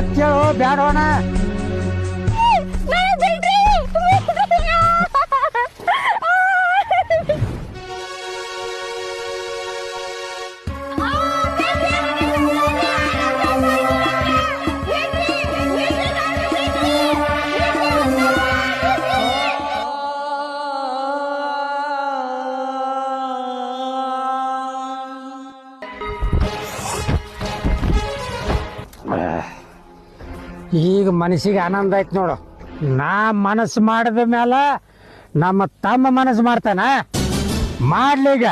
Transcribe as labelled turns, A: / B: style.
A: ಮಾತ್ ಕೇಳು ಬ್ಯಾಡೋಣ. ಈಗ ಮನಸ್ಸಿಗೆ ಆನಂದ ಆಯ್ತು ನೋಡು. ನಾ ಮನಸ್ಸು ಮಾಡಿದ ಮೇಲೆ ನಮ್ಮ ತಮ್ಮ ಮನಸ್ಸು ಮಾಡ್ತಾನ ಮಾಡ್ಲೀಗ.